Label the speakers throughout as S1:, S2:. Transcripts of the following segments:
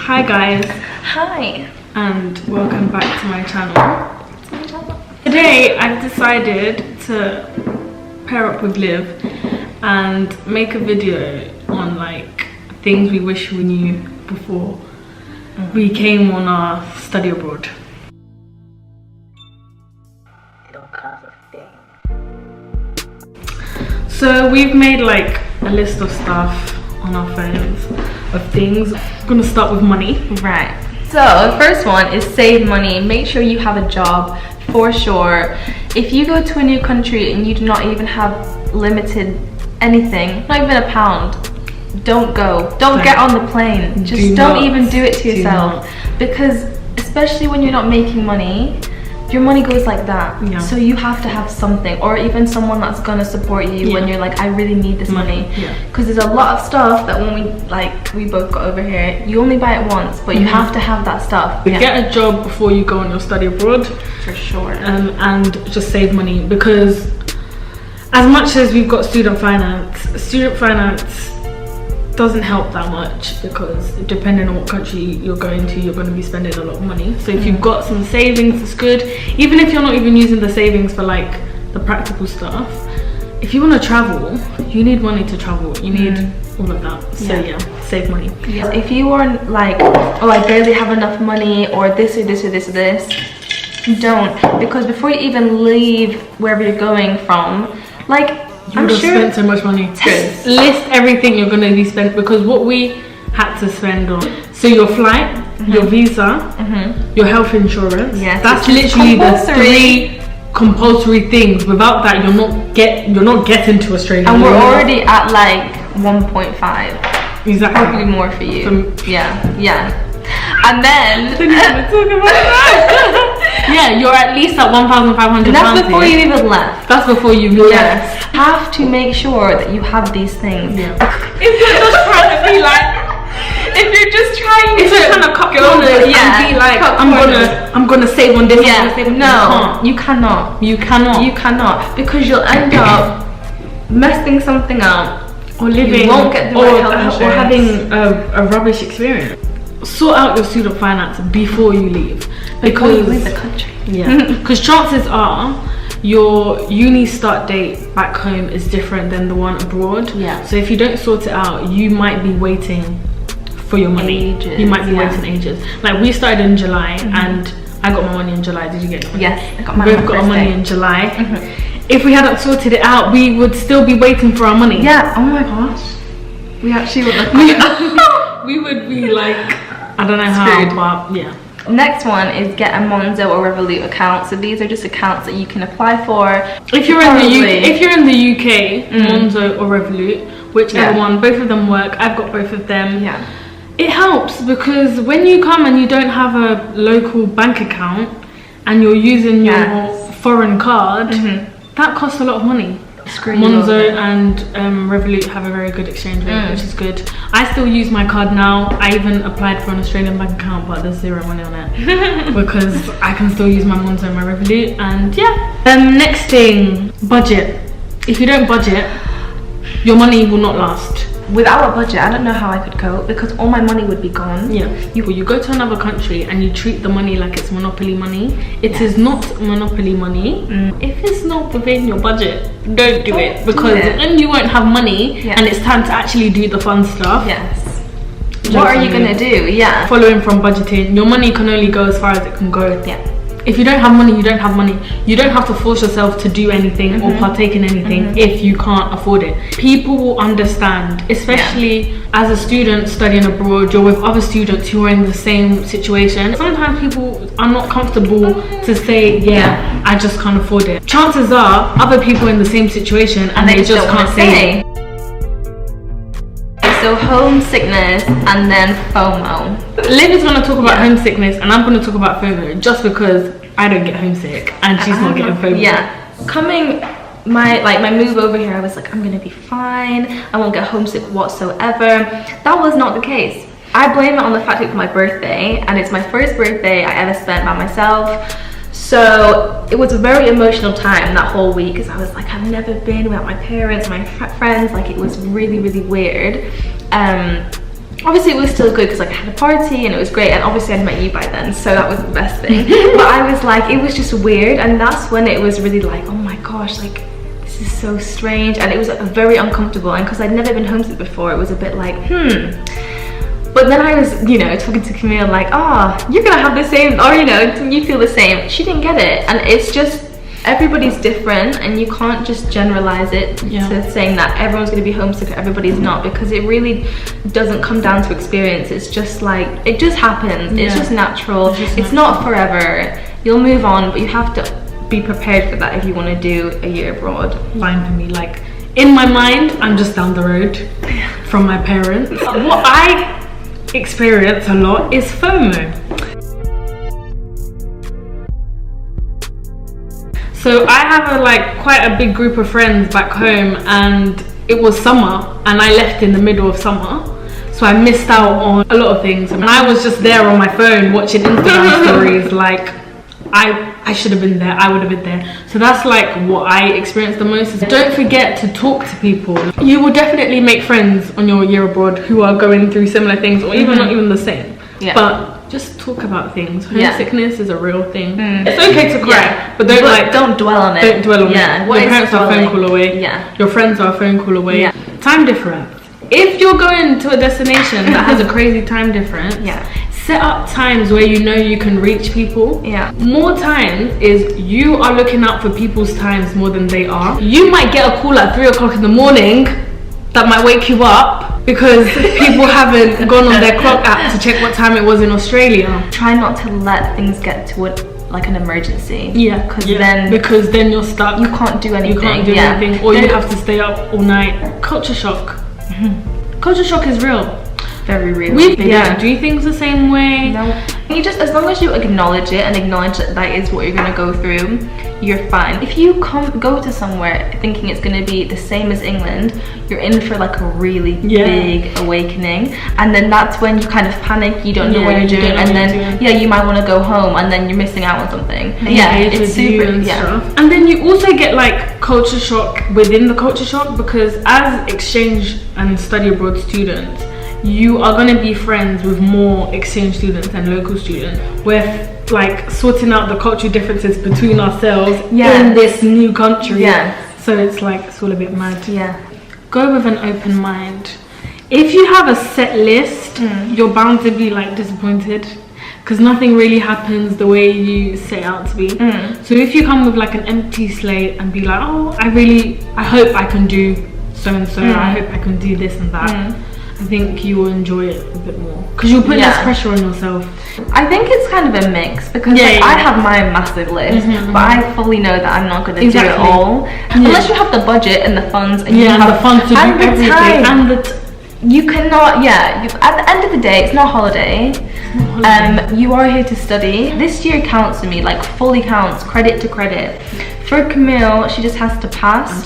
S1: Hi guys.
S2: Hi.
S1: And welcome back to my channel. Today I've decided to pair up with Liv and make a video on like things we wish we knew before we came on our study abroad. So we've made like a list of stuff on our phones of things. I'm gonna start with money.
S2: Right. So the first one is save money. Make sure you have a job for sure. If you go to a new country and you do not even have limited anything, not even a pound, don't go. Don't get on the plane. Just don't even do it to yourself. Because especially when you're not making money, your money goes like that. Yeah. So you have to have something, or even someone that's gonna support you when you're like, I really need this money. Because there's a lot of stuff that when we both got over here, you only buy it once, but you have to have that stuff.
S1: Get a job before you go on your study abroad.
S2: For sure.
S1: And just save money, because as much as we've got student finance doesn't help that much, because depending on what country you're going to, you're going to be spending a lot of money. So if you've got some savings, it's good. Even if you're not even using the savings for like the practical stuff, if you want to travel, you need money to travel. You need all of that. So yeah, save money.
S2: Yeah. If you are like, oh, I barely have enough money, or this or this or this or this, don't. Because before you even leave wherever you're going from, like,
S1: you would have spent so much money. List everything you're going to be spent, because what we had to spend on, so your flight, your visa, your health insurance, that's literally the 3 compulsory things. Without that, you're not getting to Australia.
S2: And we're already at like 1.5.
S1: Exactly.
S2: Probably more for you. Yeah. And then
S1: I didn't want to talk about that. Yeah, you're at least at £1,500.
S2: That's before you even left.
S1: That's before you left.
S2: Have to make sure that you have these things.
S1: Yeah.
S2: If you're just trying to be like, if you're trying to cut corners,
S1: and be like, I'm gonna save on this.
S2: No, you cannot. You cannot, because you'll end up messing something up,
S1: or living,
S2: you won't get the right health insurance,
S1: or having a rubbish experience. Sort out your student finance before you leave,
S2: before you leave the country.
S1: Because chances are your uni start date back home is different than the one abroad. So if you don't sort it out, you might be waiting for your money. You might be waiting ages. Like, we started in July and I got my money in July. Did you get your money?
S2: Yes, I got my money.
S1: Both got our money in July. If we hadn't sorted it out, we would still be waiting for our money.
S2: Yeah. Oh my gosh. We actually would
S1: we would be like, I don't know how, but yeah.
S2: Next one is get a Monzo or Revolut account. So these are just accounts that you can apply for.
S1: If you're in the UK, Monzo or Revolut, whichever one, both of them work. I've got both of them. It helps, because when you come and you don't have a local bank account and you're using your foreign card, that costs a lot of money. Monzo and Revolut have a very good exchange rate, which is good. I still use my card now. I even applied for an Australian bank account, but there's 0 money on it because I can still use my Monzo and my Revolut. And next thing, budget. If you don't budget, your money will not last.
S2: Without a budget, I don't know how I could cope, because all my money would be gone.
S1: You go to another country and you treat the money like it's monopoly money. It is not monopoly money. If it's not within your budget, don't do it, because then you won't have money and it's time to actually do the fun stuff.
S2: What are you gonna do?
S1: Following from budgeting, your money can only go as far as it can go. If you don't have money, you don't have money. You don't have to force yourself to do anything or partake in anything if you can't afford it. People will understand, especially as a student studying abroad, you're with other students who are in the same situation. Sometimes people are not comfortable to say, I just can't afford it. Chances are other people in the same situation and they just can't say it.
S2: So homesickness and then FOMO.
S1: Liv is going to talk about homesickness and I'm going to talk about FOMO, just because I don't get homesick and she's not getting FOMO.
S2: My move over here, I was like, I'm gonna be fine, I won't get homesick whatsoever. That was not the case. I blame it on the fact it was my birthday, and it's my first birthday I ever spent by myself. So it was a very emotional time that whole week, because I was like, I've never been without my parents, my friends. Like, it was really, really weird. obviously it was still good because like I had a party and it was great, and obviously I'd met you by then, so that was the best thing. But I was like, it was just weird, and that's when it was really like, oh my gosh, like this is so strange, and it was very uncomfortable. And because I'd never been homesick before, it was a bit like But then I was, you know, talking to Camille like, you're gonna have the same, or you know, you feel the same. She didn't get it, and it's just, everybody's different, and you can't just generalize it to saying that everyone's going to be homesick or everybody's not, because it really doesn't come down to experience. It's just like, it just happens. It's just natural. It's not forever. You'll move on, but you have to be prepared for that if you want to do a year abroad.
S1: Fine for me. Like, in my mind, I'm just down the road from my parents. What I experience a lot is FOMO. So I have quite a big group of friends back home, and it was summer and I left in the middle of summer, so I missed out on a lot of things, and I was just there on my phone watching Instagram stories like I should have been there, I would have been there. So that's like what I experienced the most. Don't forget to talk to people. You will definitely make friends on your year abroad who are going through similar things, or even not even the same. But just talk about things. Homesickness is a real thing. It's okay to cry, but
S2: don't dwell on it.
S1: Don't dwell on it. Your parents are a phone call away. Your friends are a phone call away. Time difference. If you're going to a destination that has a crazy time difference, set up times where you know you can reach people. More times is you are looking out for people's times more than they are. You might get a call at 3 o'clock in the morning that might wake you up because people haven't gone on their clock app to check what time it was in Australia.
S2: Try not to let things get to like an emergency.
S1: Because then you're stuck.
S2: You can't do anything.
S1: You can't do anything, or you have to stay up all night. Culture shock. Culture shock is real.
S2: Very real.
S1: We do things the same way.
S2: No. You just, as long as you acknowledge it and acknowledge that that is what you're gonna go through, you're fine. If you go to somewhere thinking it's gonna be the same as England, you're in for like a really big awakening, and then that's when you kind of panic. You don't know what you're doing, and then you might want to go home, and then you're missing out on something. It's super stuff.
S1: And then you also get like culture shock within the culture shock, because as exchange and study abroad students, you are going to be friends with more exchange students and local students. We're like sorting out the cultural differences between ourselves in this new country. So it's like, it's all a bit mad. Go with an open mind. If you have a set list, you're bound to be like disappointed, because nothing really happens the way you set out to be. So if you come with like an empty slate and be like, I hope I can do so and so, I hope I can do this and that, I think you will enjoy it a bit more, because you'll put less pressure on yourself.
S2: I think it's kind of a mix, because I have my massive list, but I fully know that I'm not going to do it all. Unless you have the budget and the funds, and you have
S1: the funds to do everything, and
S2: you cannot, at the end of the day, it's not holiday. You are here to study. This year counts to me, like fully counts, credit to credit. For Camille, she just has to pass,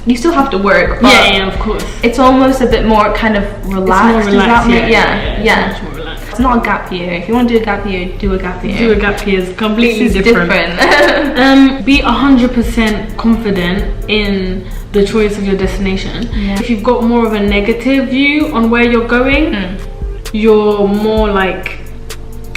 S2: you still have to work, but
S1: of course.
S2: It's almost a bit more kind of relaxed.
S1: It's more relaxed,
S2: It's much more relaxed. It's not a gap year. If you want to do a gap year, do a gap year.
S1: Do a gap year. It's completely different. Be 100% confident in the choice of your destination. If you've got more of a negative view on where you're going, you're more like,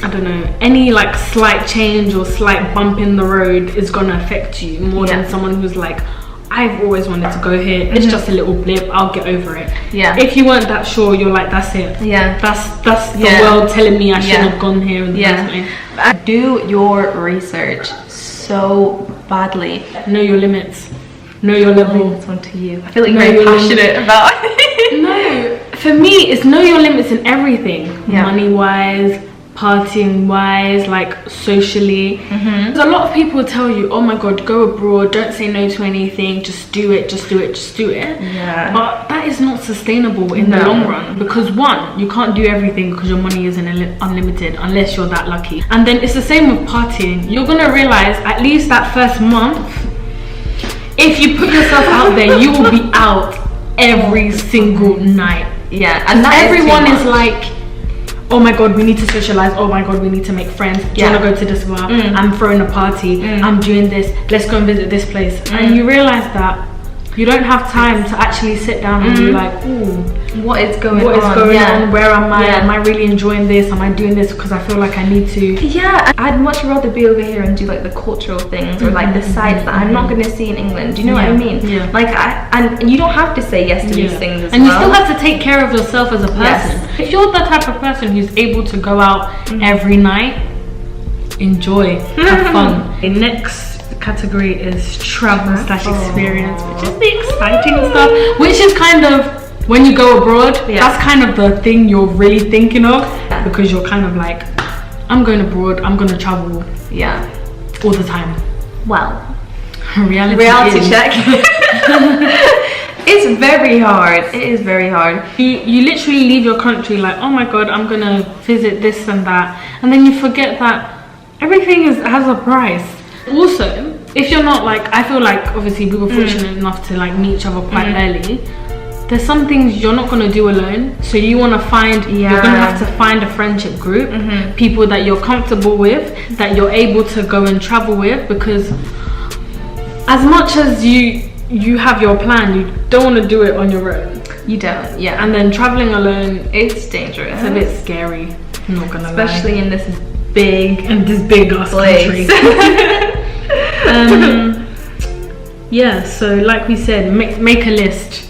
S1: I don't know, any like slight change or slight bump in the road is gonna affect you more than someone who's like, I've always wanted to go here, it's just a little blip, I'll get over it. If you weren't that sure, you're like, that's it. That's the world telling me I shouldn't have gone here in the first place.
S2: Do your research so badly.
S1: Know your limits. Know your level.
S2: This one to you. I feel like you're very passionate about it.
S1: No, for me, it's know your limits in everything. Money wise, partying wise, like socially. There's a lot of people tell you, oh my god, go abroad, don't say no to anything, just do it. But that is not sustainable in the long run, because one, you can't do everything because your money isn't unlimited unless you're that lucky. And then it's the same with partying. You're gonna realize at least that first month, if you put yourself out there, you will be out every single night. And everyone is like, oh my god, we need to socialize, oh my god, we need to make friends, do you want to go to this bar, I'm throwing a party, I'm doing this, let's go and visit this place. And you realize that You don't have time to actually sit down and be like, ooh,
S2: what is going on?
S1: Where am I? Am I really enjoying this? Am I doing this because I feel like I need to?
S2: Yeah, I'd much rather be over here and do like the cultural things or like the sites that I'm not going to see in England. Do you know what I mean?
S1: Yeah.
S2: Like, and you don't have to say yes to these things as
S1: and
S2: well.
S1: you still have to take care of yourself as a person.
S2: Yes.
S1: If you're the type of person who's able to go out every night, enjoy, have fun. The next category is travel / experience, which is the exciting stuff, which is kind of when you go abroad, that's kind of the thing you're really thinking of, because you're kind of like, I'm going abroad, I'm going to travel all the time.
S2: Well,
S1: reality
S2: check. It's very hard. It is very hard.
S1: You literally leave your country like, oh my god, I'm gonna visit this and that, and then you forget that everything has a price. Also, if you're not like, I feel like obviously we were fortunate enough to like meet each other quite early. There's some things you're not gonna do alone, so you want to find. You're gonna have to find a friendship group, people that you're comfortable with, that you're able to go and travel with, because as much as you have your plan, you don't want to do it on your own.
S2: You don't,
S1: And then traveling alone,
S2: it's dangerous.
S1: It's a bit scary. I'm not gonna lie.
S2: Especially in this big
S1: ass country. Yeah. So like we said, make a list.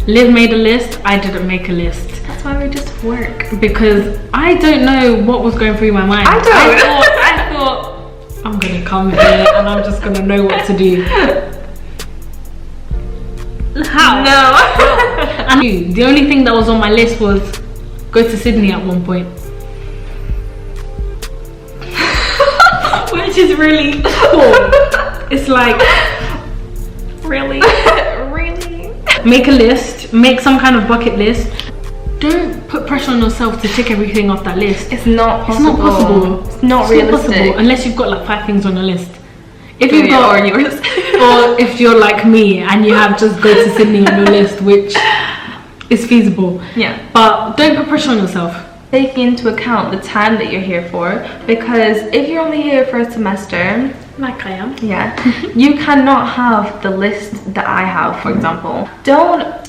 S1: Liv made a list. I didn't make a list.
S2: That's why we just work.
S1: Because I don't know what was going through my mind.
S2: I
S1: thought I'm gonna come here and I'm just gonna know what to do. How?
S2: No.
S1: I knew the only thing that was on my list was go to Sydney at one point. Which is really cool. It's like, really?
S2: Really?
S1: Make a list, make some kind of bucket list. Don't put pressure on yourself to tick everything off that list.
S2: It's not possible.
S1: It's not possible.
S2: It's not realistic.
S1: Possible, unless you've got like 5 things on your list. If
S2: you've got, or yours.
S1: Or if you're like me and you have just go to Sydney on your list, which is feasible.
S2: Yeah.
S1: But don't put pressure on yourself.
S2: Take into account the time that you're here for, because if you're only here for a semester,
S1: like I am,
S2: you cannot have the list that I have, for example. Don't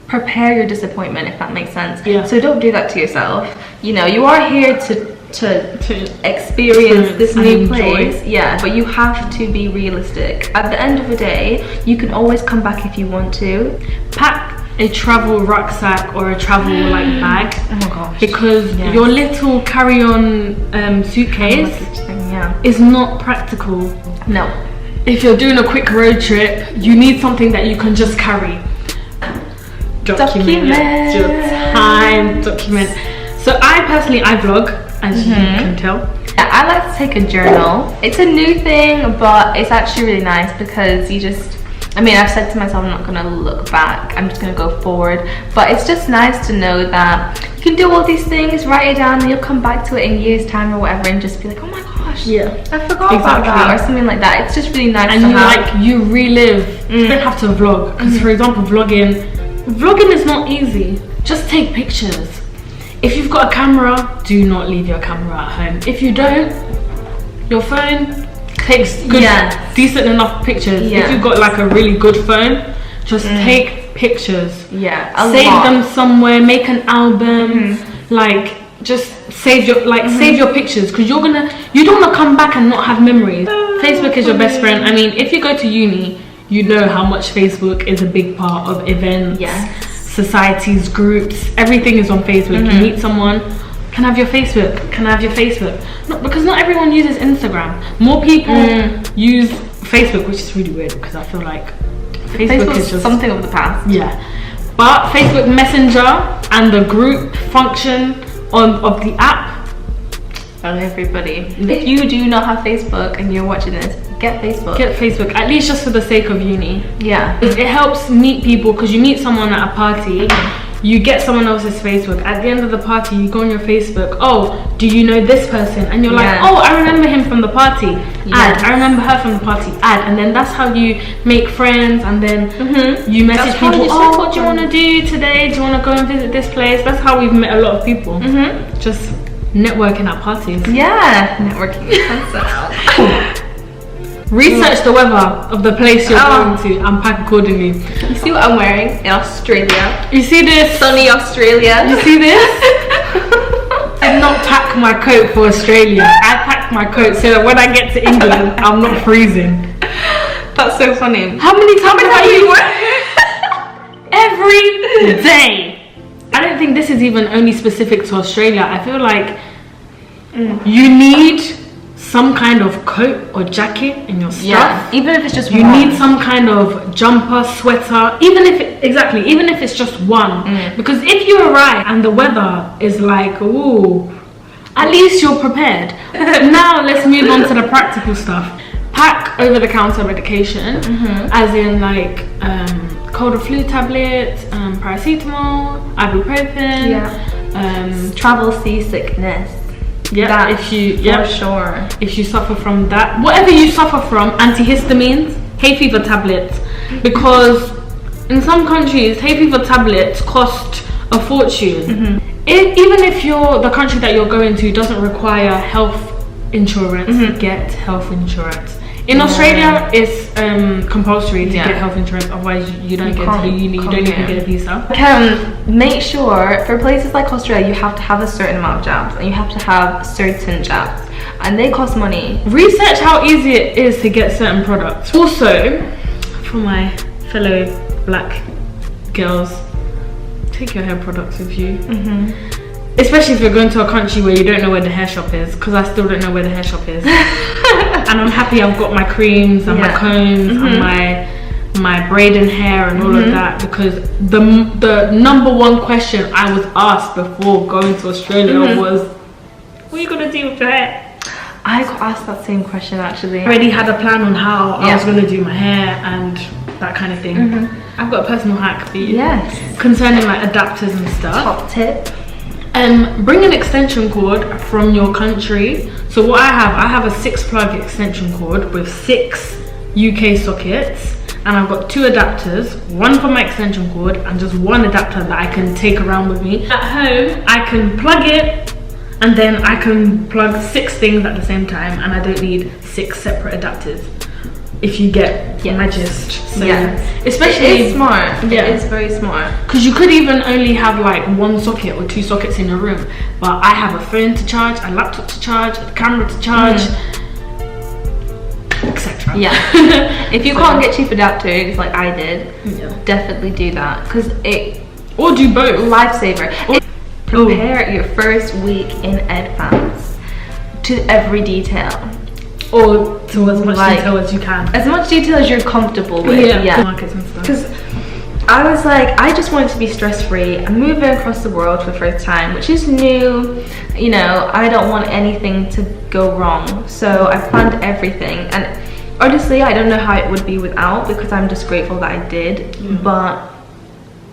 S2: prepare your disappointment, if that makes sense. So don't do that to yourself. You know, you are here to experience this new place, but you have to be realistic. At the end of the day, you can always come back if you want to.
S1: Pack a travel rucksack or a travel like bag.
S2: Oh my gosh.
S1: Because your little carry-on suitcase is not practical.
S2: No.
S1: If you're doing a quick road trip, you need something that you can just carry. Document your time. Document. So I vlog, as you can tell.
S2: I like to take a journal. It's a new thing, but it's actually really nice because you just, I mean, I've said to myself, I'm not gonna look back, I'm just gonna go forward. But it's just nice to know that you can do all these things, write it down, and you'll come back to it in years' time or whatever, and just be like, oh my gosh, I forgot about that, or something like that. It's just really nice
S1: and
S2: to
S1: have. You relive. You don't have to vlog, because for example, vlogging is not easy. Just take pictures. If you've got a camera, do not leave your camera at home. If you don't, your phone takes good, decent enough pictures. If you've got like a really good phone, just take pictures. Save them somewhere, make an album, like just save your pictures, because you don't want to come back and not have memories. Facebook is your best friend. I mean, if you go to uni, you know how much Facebook is a big part of events, societies, groups, everything is on Facebook. You meet someone, can I have your Facebook? Can I have your Facebook? No, because not everyone uses Instagram. More people use Facebook, which is really weird because I feel like Facebook is just
S2: something of the past.
S1: But Facebook Messenger and the group function of the app.
S2: Tell everybody, if you do not have Facebook and you're watching this, get Facebook.
S1: Get Facebook, at least just for the sake of uni.
S2: It
S1: helps meet people, because you meet someone at a party, you get someone else's Facebook. At the end of the party, you go on your Facebook. Oh, do you know this person? And you're like, oh, I remember him from the party. Add. I remember her from the party. Add. And then that's how you make friends. And then you message people. Oh, what do you want to do today? Do you want to go and visit this place? That's how we've met a lot of people. Just networking at parties.
S2: Networking.
S1: Research the weather of the place you're going to and pack accordingly.
S2: You see what I'm wearing in Australia?
S1: You see this?
S2: Sunny Australia.
S1: You see this? I did not pack my coat for Australia. I packed my coat so that when I get to England, I'm not freezing.
S2: That's so funny.
S1: How many times have you wear every day? I don't think this is even only specific to Australia. I feel like you need some kind of coat or jacket in your stuff.
S2: Yeah, even if it's just
S1: you
S2: one.
S1: need some kind of jumper, sweater, even if it's just one. Because if you arrive and the weather is like, ooh, at least you're prepared. Now let's move on to the practical stuff. Pack over-the-counter medication, as in like cold or flu tablets, paracetamol, ibuprofen,
S2: travel seasickness.
S1: Yeah,
S2: for sure.
S1: If you suffer from that, whatever you suffer from, antihistamines, hay fever tablets, because in some countries hay fever tablets cost a fortune. Even if the country that you're going to doesn't require health insurance, get health insurance. In Australia, it's compulsory to get health insurance, otherwise you don't get to uni, you don't even get a visa.
S2: Make sure, for places like Australia, you have to have a certain amount of jabs, and you have to have certain jabs, and they cost money.
S1: Research how easy it is to get certain products. Also, for my fellow black girls, take your hair products with you. Especially if you're going to a country where you don't know where the hair shop is, because I still don't know where the hair shop is. And I'm happy I've got my creams and my combs and my braiding hair and all of that, because the number one question I was asked before going to Australia was, what are you going to do with your hair?
S2: I got asked that same question actually.
S1: I already had a plan on how I was going to do my hair and that kind of thing. I've got a personal hack for you.
S2: Yes.
S1: Concerning like adapters and stuff.
S2: Top tip.
S1: Bring an extension cord from your country. So what I have a 6-plug extension cord with 6 UK sockets, and I've got 2 adapters, one for my extension cord and just one adapter that I can take around with me. At home, I can plug it and then I can plug 6 things at the same time, and I don't need 6 separate adapters. If you get my gist. So especially
S2: it is smart. It is very smart,
S1: because you could even only have like 1 socket or 2 sockets in your room, but I have a phone to charge, a laptop to charge, a camera to charge, etc.
S2: If you can't get cheap adapters like I did, definitely do that, because
S1: or do both.
S2: Lifesaver. Prepare your first week in advance to every detail.
S1: Or to as much detail as you can.
S2: As much detail as you're comfortable with.
S1: Markets and stuff.
S2: Because I was like, I just wanted to be stress-free. I'm moving across the world for the first time, which is new. You know, I don't want anything to go wrong. So I planned everything. And honestly, I don't know how it would be without, because I'm just grateful that I did. But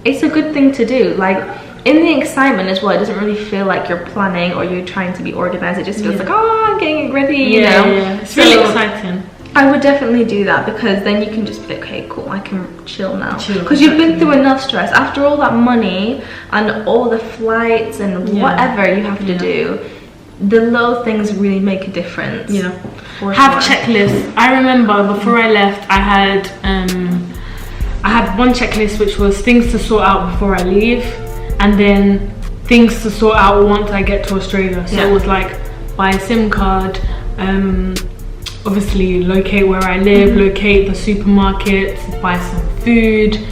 S2: it's a good thing to do. Like, in the excitement as well, it doesn't really feel like you're planning or you're trying to be organized. It just feels like, oh, I'm getting it ready, you know.
S1: It's really exciting.
S2: I would definitely do that, because then you can just be like, okay, cool, I can chill now. Because you've been through enough stress. After all that money and all the flights and whatever you have to do, the little things really make a difference.
S1: Have checklists. I remember before I left, I had one checklist which was things to sort out before I leave, and then things to sort out once I get to Australia. So it was like, buy a SIM card, obviously locate where I live, locate the supermarkets, buy some food,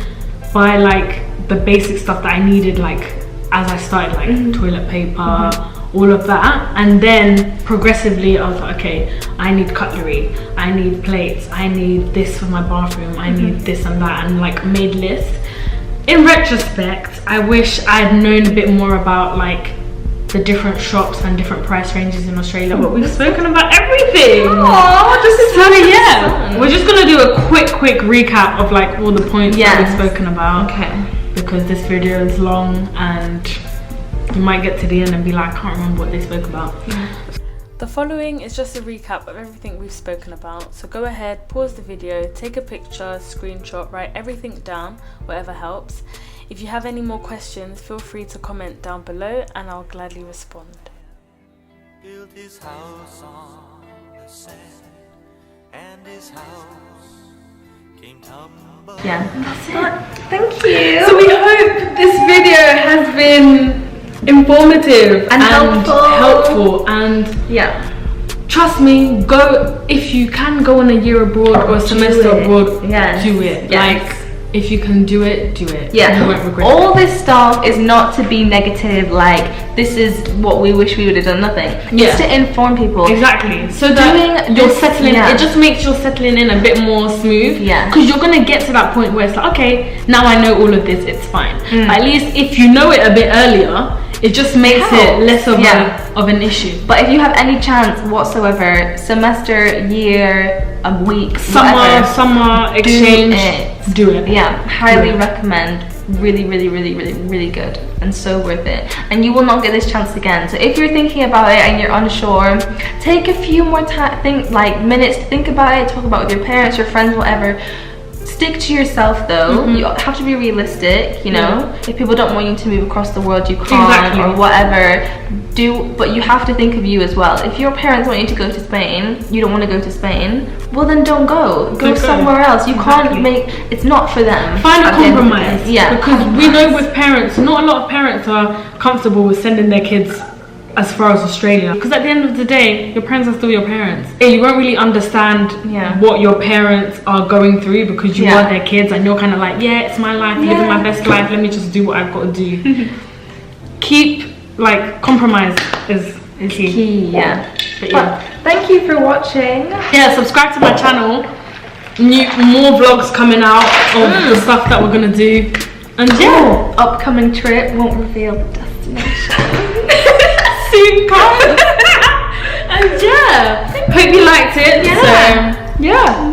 S1: buy like the basic stuff that I needed, like as I started, like toilet paper, all of that. And then progressively I was like, okay, I need cutlery, I need plates, I need this for my bathroom, I need this and that, and like made lists. In retrospect, I wish I'd known a bit more about like the different shops and different price ranges in Australia, but we've spoken about everything.
S2: Oh, this is really fun.
S1: We're just gonna do a quick recap of like all the points that we've spoken about.
S2: Okay.
S1: Because this video is long and you might get to the end and be like, I can't remember what they spoke about. The following is just a recap of everything we've spoken about, so go ahead, pause the video, take a picture, screenshot, write everything down, whatever helps. If you have any more questions, feel free to comment down below and I'll gladly respond.
S3: Built his house on the sand, and his house came tumbling.
S2: Yeah, that's it. Thank you.
S1: So we hope this video has been informative and helpful and
S2: yeah.
S1: Trust me, go if you can go on a year abroad or a semester abroad.
S2: Yes.
S1: Do it.
S2: Yes.
S1: Like if you can do it, do it.
S2: Yeah.
S1: You won't regret
S2: all
S1: it.
S2: this stuff is not to be negative. Like this is what we wish we would have done. Nothing.
S1: Yeah.
S2: It's to inform people.
S1: Exactly. So that you're settling. It just makes your settling in a bit more smooth.
S2: Yeah.
S1: Because you're gonna get to that point where it's like, okay, now I know all of this. It's fine. But at least if you know it a bit earlier, it just makes it less of an issue.
S2: But if you have any chance whatsoever, semester, year, a week,
S1: summer exchange, do it.
S2: Yeah, highly recommend. Really, really, really, really, really good and so worth it. And you will not get this chance again. So if you're thinking about it and you're unsure, take a few more minutes to think about it. Talk about it with your parents, your friends, whatever. Stick to yourself though. You have to be realistic, you know. If people don't want you to move across the world, you can't, or whatever. But you have to think of you as well. If your parents want you to go to Spain, you don't want to go to Spain, well then don't go. Go somewhere else. You can't it's not for them.
S1: Find a compromise.
S2: Yeah.
S1: Because we know with parents, not a lot of parents are comfortable with sending their kids as far as Australia, because at the end of the day your parents are still your parents. You won't really understand what your parents are going through because you are their kids and you're kind of like, yeah, it's my life, living my best life, let me just do what I've got to do. Compromise is key.
S2: But thank you for watching.
S1: Subscribe to my channel. More vlogs coming out of the stuff that we're gonna do, and
S2: upcoming trip, won't reveal the destination.
S1: Soon come. And hope you liked it. So